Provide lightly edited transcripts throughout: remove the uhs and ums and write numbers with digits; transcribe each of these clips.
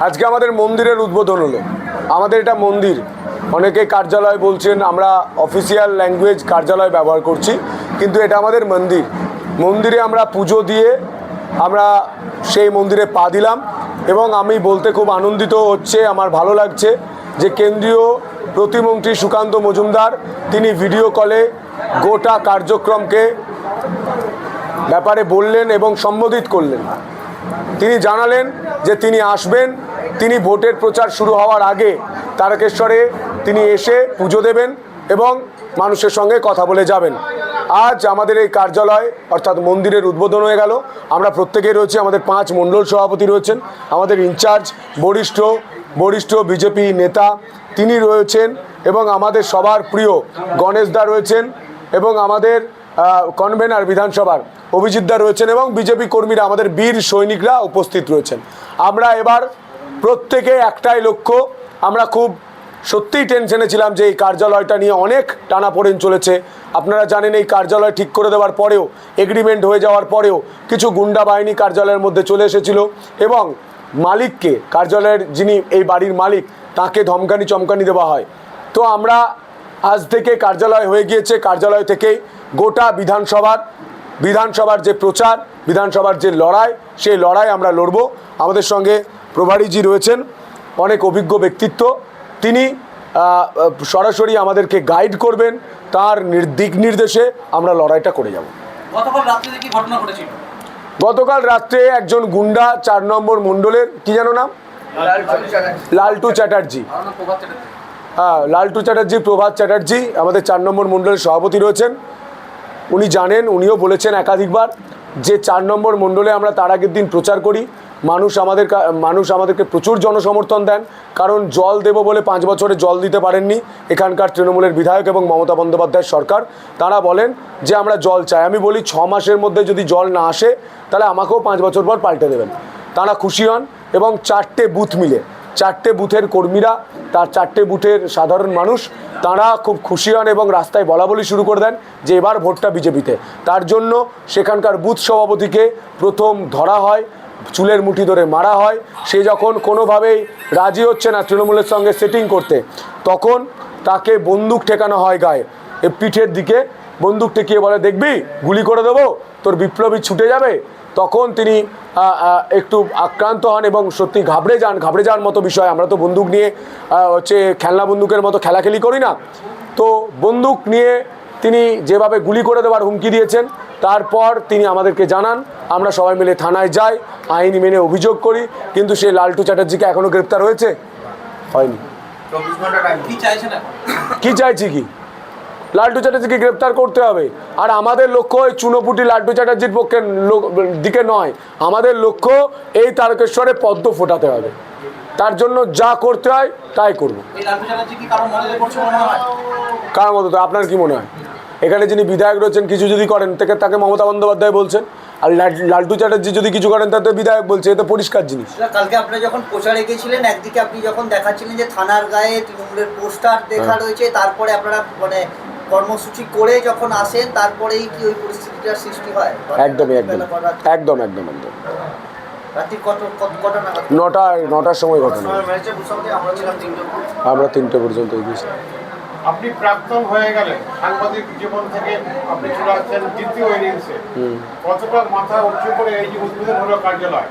আজকে আমাদের মন্দিরের উদ্বোধন হলো। আমাদের এটা মন্দির, অনেকে কার্যালয় বলছেন, আমরা অফিসিয়াল ল্যাঙ্গুয়েজ কার্যালয় ব্যবহার করছি, কিন্তু এটা আমাদের মন্দির। মন্দিরে আমরা পুজো দিয়ে আমরা সেই মন্দিরে পা দিলাম এবং আমি বলতে খুব আনন্দিত হচ্ছে, আমার ভালো লাগছে যে কেন্দ্রীয় প্রতিমন্ত্রী সুকান্ত মজুমদার তিনি ভিডিও কলে গোটা কার্যক্রমকে ব্যাপারে বললেন এবং সম্বোধিত করলেন। তিনি জানালেন যে তিনি আসবেন, তিনি ভোটের প্রচার শুরু হওয়ার আগে তারকেশ্বরে তিনি এসে পুজো দেবেন এবং মানুষের সঙ্গে কথা বলে যাবেন। আজ আমাদের এই কার্যালয় অর্থাৎ মন্দিরের উদ্বোধন হয়ে গেল। আমরা প্রত্যেকেই রয়েছি, আমাদের 5 মণ্ডল সভাপতি রয়েছেন, আমাদের ইনচার্জ বরিষ্ঠ বিজেপি নেতা তিনি রয়েছেন এবং আমাদের সবার প্রিয় গণেশ দা রয়েছেন এবং আমাদের কনভেনার বিধানসভার অভিজিৎ দা রয়েছেন এবং বিজেপি কর্মীরা, আমাদের বীর সৈনিকরা উপস্থিত রয়েছেন। আমরা এবার প্রত্যেকে একটাই লক্ষ্য, আমরা খুব সত্যিই টেনশনে ছিলাম যে এই কার্যালয়টা নিয়ে অনেক টানাপোড়েন চলেছে। আপনারা জানেন এই কার্যালয় ঠিক করে দেওয়ার পরেও, এগ্রিমেন্ট হয়ে যাওয়ার পরেও কিছু গুন্ডা বাহিনী কার্যালয়ের মধ্যে চলে এসেছিল এবং মালিককে, কার্যালয়ের যিনি এই বাড়ির মালিক, তাকে ধমকানি চমকানি দেওয়া হয়। তো আমরা আজ থেকে কার্যালয় হয়ে গিয়েছে, কার্যালয় থেকেই গোটা বিধানসভার যে প্রচার, বিধানসভার যে লড়াই, সেই লড়াই আমরা লড়ব। আমাদের সঙ্গে প্রভারীজি রয়েছেন, অনেক অভিজ্ঞ ব্যক্তিত্ব, তিনি সরাসরি আমাদেরকে গাইড করবেন, তার দিক নির্দেশে আমরা লড়াইটা করে যাব। গতকাল রাত্রে একজন গুন্ডা 4 নম্বর মণ্ডলের, কি যেন নাম, লালটু চ্যাটার্জি, লালটু চ্যাটার্জি, প্রভাত চ্যাটার্জি আমাদের 4 নম্বর মণ্ডলের সভাপতি রয়েছেন। উনি জানেন, উনিও বলেছেন একাধিকবার যে 4 নম্বর মণ্ডলে আমরা তার আগের দিন প্রচার করি। মানুষ আমাদেরকে প্রচুর জনসমর্থন দেন, কারণ জল দেব বলে 5 বছরে জল দিতে পারেননি এখানকার তৃণমূলের বিধায়ক এবং মমতা বন্দ্যোপাধ্যায়ের সরকার। তারা বলেন যে আমরা জল চাই। আমি বলি 6 মাসের মধ্যে যদি জল না আসে তাহলে আমাকেও 5 বছর পর পাল্টে দেবেন। তারা খুশি হন এবং 4টে বুথ মিলে, 4টে বুথের কর্মীরা, তার 4টে বুথের সাধারণ মানুষ, তারা খুব খুশি হন এবং রাস্তায় বলাবলি শুরু করে দেন যে এবার ভোটটা বিজেপিতে। তার জন্য সেখানকার বুথ সভাপতিকে প্রথম ধরা হয়, চুলের মুঠি ধরে মারা হয়। সে যখন কোনোভাবেই রাজি হচ্ছে না তৃণমূলের সঙ্গে সেটিং করতে, তখন তাকে বন্দুক ঠেকানো হয় গায়ে, পিঠের দিকে বন্দুক ঠেকিয়ে বলে, দেখবি গুলি করে দেবো, তোর বিপ্লবী ছুটে যাবে। তখন তিনি একটু আক্রান্ত হন এবং সত্যি ঘাবড়ে যাওয়ার মতো বিষয়। আমরা তো বন্দুক নিয়ে খেলনা বন্দুকের মতো খেলাখেলি করি না। তো বন্দুক নিয়ে তিনি যেভাবে গুলি করে দেওয়ার হুমকি দিয়েছেন, তারপর তিনি আমাদেরকে জানান, আমরা সবাই মিলে থানায় যাই, আইন মেনে অভিযোগ করি, কিন্তু সেই লালটু চ্যাটার্জিকে এখনও গ্রেপ্তার হয়নি। কি চাইছি কি, লালটু চ্যাটার্জিকে গ্রেপ্তার করতে হবে। আর আমাদের লক্ষ্য ওই চুনোপুটি লালটু চ্যাটার্জির দিকে নয়, আমাদের লক্ষ্য এই তারকেশ্বরে পদ্ম ফোটাতে হবে। তার জন্য যা করতে হয় তাই করবো। কার মতো তো আপনার কি মনে হয়? এখানে যিনি বিধায়ক রয়েছেন কিছু যদি করেন তাকে মমতা বন্দ্যোপাধ্যায় বলছেন, আর লালটু চ্যাটার্জি যদি কিছু করেন তাতে বিধায়ক বলছে। এটা পরিষ্কার জিনিস। কালকে আপনি যখন প্রচারে গেছিলেন, একদিকে আপনি যখন দেখাচ্ছিলেন যে থানার গায়ে তৃণমূলের পোস্টার দেখা রয়েছে, তারপরে আপনারা মানে কর্মসূচি করে যখন আসেন, তারপরেই কি ওই পরিস্থিতিটার সৃষ্টি হয়? একদম রাত্রি কটা নাগাদ? 9টার সময় ঘটনা। আমরা 3টে পর্যন্ত গিয়েছি। আপনি প্রাক্তন হয়ে গেলেন, সাংবাদিক জীবন থেকে আপনি চলে আসছেন দ্বিতীয় ইনিংসে। কতটা মাথা উঁচু করে এই যে উদ্বোধন হলো কার্যালয়,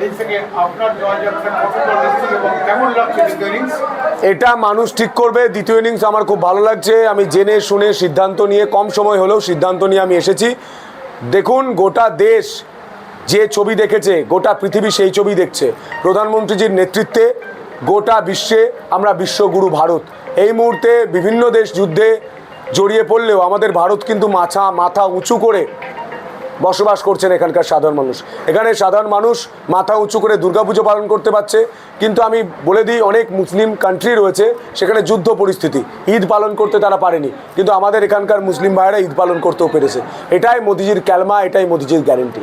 এই থেকে আপনার জয়যাত্রা কতটা নিশ্চিত এবং কেমন লাগছে দ্বিতীয় ইনিংস? এটা মানুষ ঠিক করবে। দ্বিতীয় ইনিংস আমার খুব ভালো লাগছে। আমি জেনে শুনে সিদ্ধান্ত নিয়ে, কম সময় হলেও সিদ্ধান্ত নিয়ে আমি এসেছি। দেখুন, গোটা দেশ যে ছবি দেখেছে, গোটা পৃথিবী সেই ছবি দেখছে। প্রধানমন্ত্রীজির নেতৃত্বে গোটা বিশ্বে আমরা বিশ্বগুরু ভারত। এই মুহূর্তে বিভিন্ন দেশ যুদ্ধে জড়িয়ে পড়লেও আমাদের ভারত কিন্তু মাথা উঁচু করে বসবাস করছেন এখানকার সাধারণ মানুষ। এখানে সাধারণ মানুষ মাথা উঁচু করে দুর্গাপুজো পালন করতে পারছে। কিন্তু আমি বলে দিই, অনেক মুসলিম কান্ট্রি রয়েছে সেখানে যুদ্ধ পরিস্থিতি, ঈদ পালন করতে তারা পারেনি, কিন্তু আমাদের এখানকার মুসলিম ভাইয়েরা ঈদ পালন করতেও পেরেছে। এটাই মোদিজির ক্যালমা, এটাই মোদিজির গ্যারেন্টি।